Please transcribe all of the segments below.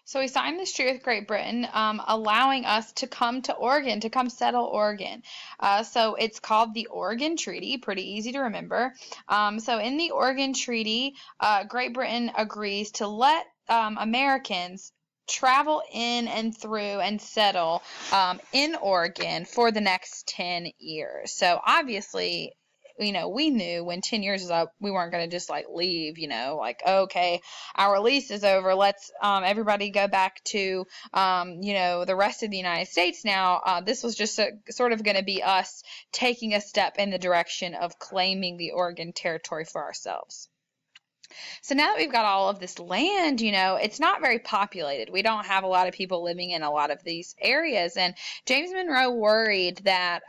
So we signed this treaty with Great Britain, allowing us to come to Oregon, to come settle Oregon. So it's called the Oregon Treaty, pretty easy to remember. So in the Oregon Treaty, Great Britain agrees to let Americans travel in and through and settle in Oregon for the next 10 years. So obviously, we knew when 10 years is up, we weren't going to just leave, like, okay, our lease is over. Let's everybody go back to, the rest of the United States now. This was just sort of going to be us taking a step in the direction of claiming the Oregon Territory for ourselves. So now that we've got all of this land, it's not very populated. We don't have a lot of people living in a lot of these areas. And James Monroe worried that,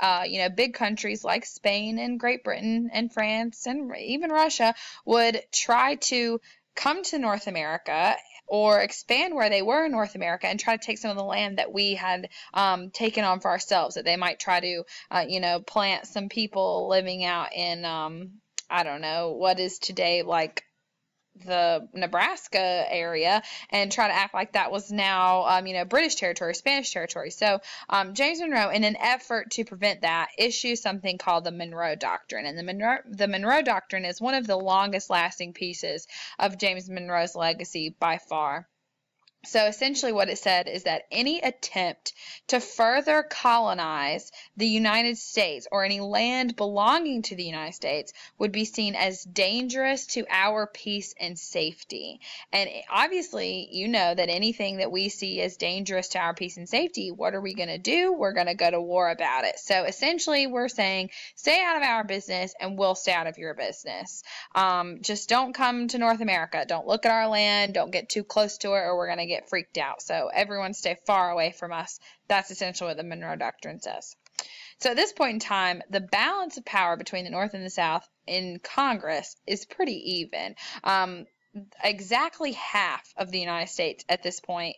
big countries like Spain and Great Britain and France and even Russia would try to come to North America or expand where they were in North America and try to take some of the land that we had taken on for ourselves, that they might try to, plant some people living out in, I don't know, what is today like the Nebraska area, and try to act like that was now, British territory, Spanish territory. So James Monroe, in an effort to prevent that, issues something called the Monroe Doctrine. And the Monroe Doctrine is one of the longest lasting pieces of James Monroe's legacy by far. So essentially what it said is that any attempt to further colonize the United States or any land belonging to the United States would be seen as dangerous to our peace and safety. And obviously, you know that anything that we see as dangerous to our peace and safety, what are we going to do? We're going to go to war about it. So essentially we're saying, stay out of our business and we'll stay out of your business. Just don't come to North America. Don't look at our land. Don't get too close to it, or we're going to get freaked out. So everyone stay far away from us. That's essentially what the Monroe Doctrine says. So at this point in time, the balance of power between the North and the South in Congress is pretty even. Exactly half of the United States at this point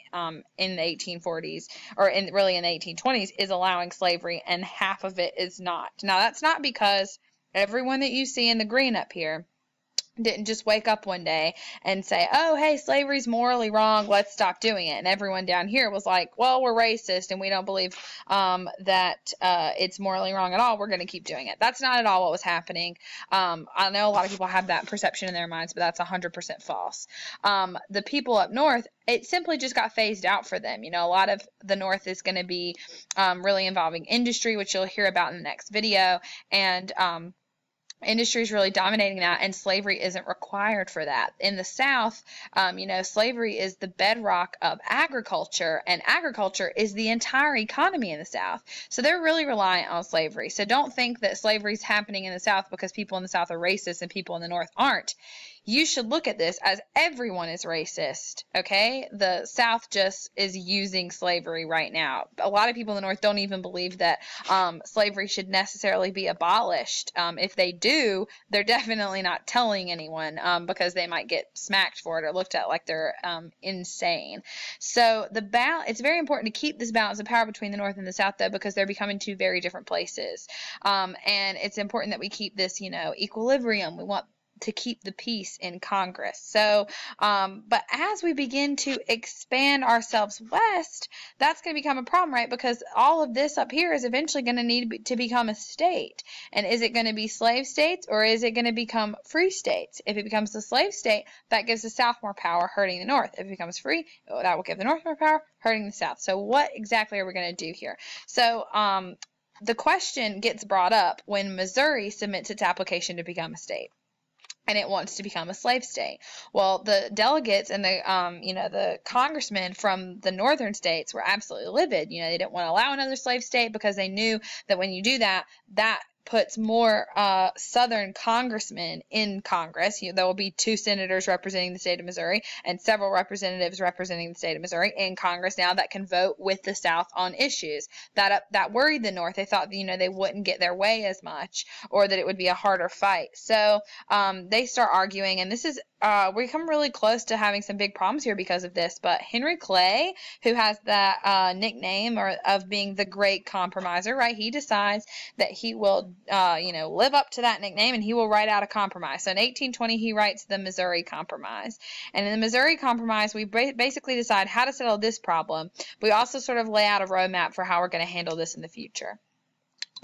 in the 1840s, or really in the 1820s, is allowing slavery, and half of it is not. Now, that's not because everyone that you see in the green up here didn't just wake up one day and say, oh, hey, slavery's morally wrong, let's stop doing it. And everyone down here was like, well, we're racist and we don't believe that it's morally wrong at all. We're going to keep doing it. That's not at all what was happening. I know a lot of people have that perception in their minds, but that's 100% false. The people up north, it simply just got phased out for them. A lot of the North is going to be really involving industry, which you'll hear about in the next video, and industry is really dominating that, and slavery isn't required for that. In the South, slavery is the bedrock of agriculture, and agriculture is the entire economy in the South. So they're really reliant on slavery. So don't think that slavery is happening in the South because people in the South are racist and people in the North aren't. You should look at this as everyone is racist, okay? The South just is using slavery right now. A lot of people in the North don't even believe that slavery should necessarily be abolished. If they do, they're definitely not telling anyone because they might get smacked for it or looked at like they're insane. So it's very important to keep this balance of power between the North and the South, though, because they're becoming two very different places. And it's important that we keep this, equilibrium. We want to keep the peace in Congress. So, but as we begin to expand ourselves west, that's going to become a problem, right? Because all of this up here is eventually going to need to become a state. And is it going to be slave states, or is it going to become free states? If it becomes a slave state, that gives the South more power, hurting the North. If it becomes free, that will give the North more power, hurting the South. So what exactly are we going to do here? So, the question gets brought up when Missouri submits its application to become a state, and it wants to become a slave state. Well, the delegates and the congressmen from the northern states were absolutely livid. They didn't want to allow another slave state because they knew that when you do that, that puts more Southern congressmen in Congress. There will be 2 senators representing the state of Missouri and several representatives representing the state of Missouri in Congress now that can vote with the South on issues. That worried the North. They thought, they wouldn't get their way as much, or that it would be a harder fight. So they start arguing, and this is we come really close to having some big problems here because of this. But Henry Clay, who has that nickname of being the Great Compromiser, right? He decides that he will live up to that nickname, and he will write out a compromise. So in 1820, he writes the Missouri Compromise. And in the Missouri Compromise, we basically decide how to settle this problem. We also sort of lay out a roadmap for how we're going to handle this in the future.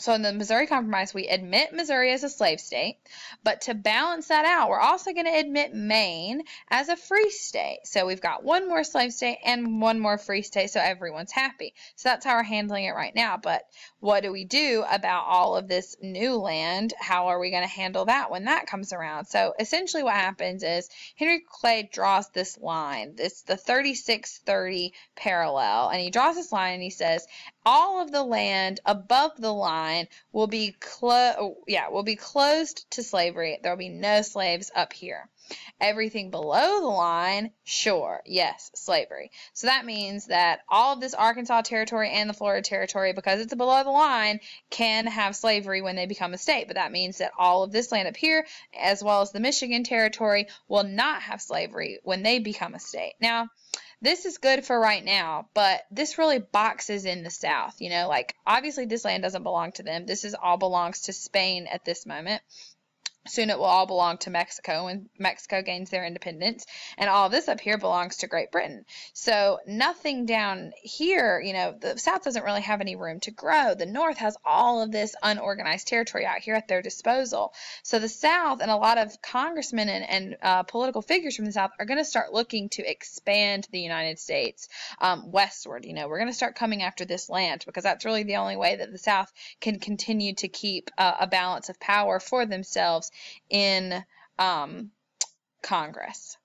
So in the Missouri Compromise, we admit Missouri as a slave state, but to balance that out, we're also going to admit Maine as a free state. So we've got one more slave state and one more free state, so everyone's happy. So that's how we're handling it right now. But what do we do about all of this new land? How are we going to handle that when that comes around? So essentially what happens is Henry Clay draws this line. It's the 3630 parallel, and he draws this line and he says, all of the land above the line will be closed to slavery. There will be no slaves up here. Everything below the line, sure, yes, slavery. So that means that all of this Arkansas territory and the Florida territory, because it's below the line, can have slavery when they become a state. But that means that all of this land up here, as well as the Michigan territory, will not have slavery when they become a state. Now, this is good for right now, but this really boxes in the South. Like obviously this land doesn't belong to them. This all belongs to Spain at this moment. Soon it will all belong to Mexico when Mexico gains their independence, and all of this up here belongs to Great Britain. So nothing down here, the South doesn't really have any room to grow. The North has all of this unorganized territory out here at their disposal. So the South and a lot of congressmen and political figures from the South are going to start looking to expand the United States westward. We're going to start coming after this land because that's really the only way that the South can continue to keep a balance of power for themselves in Congress.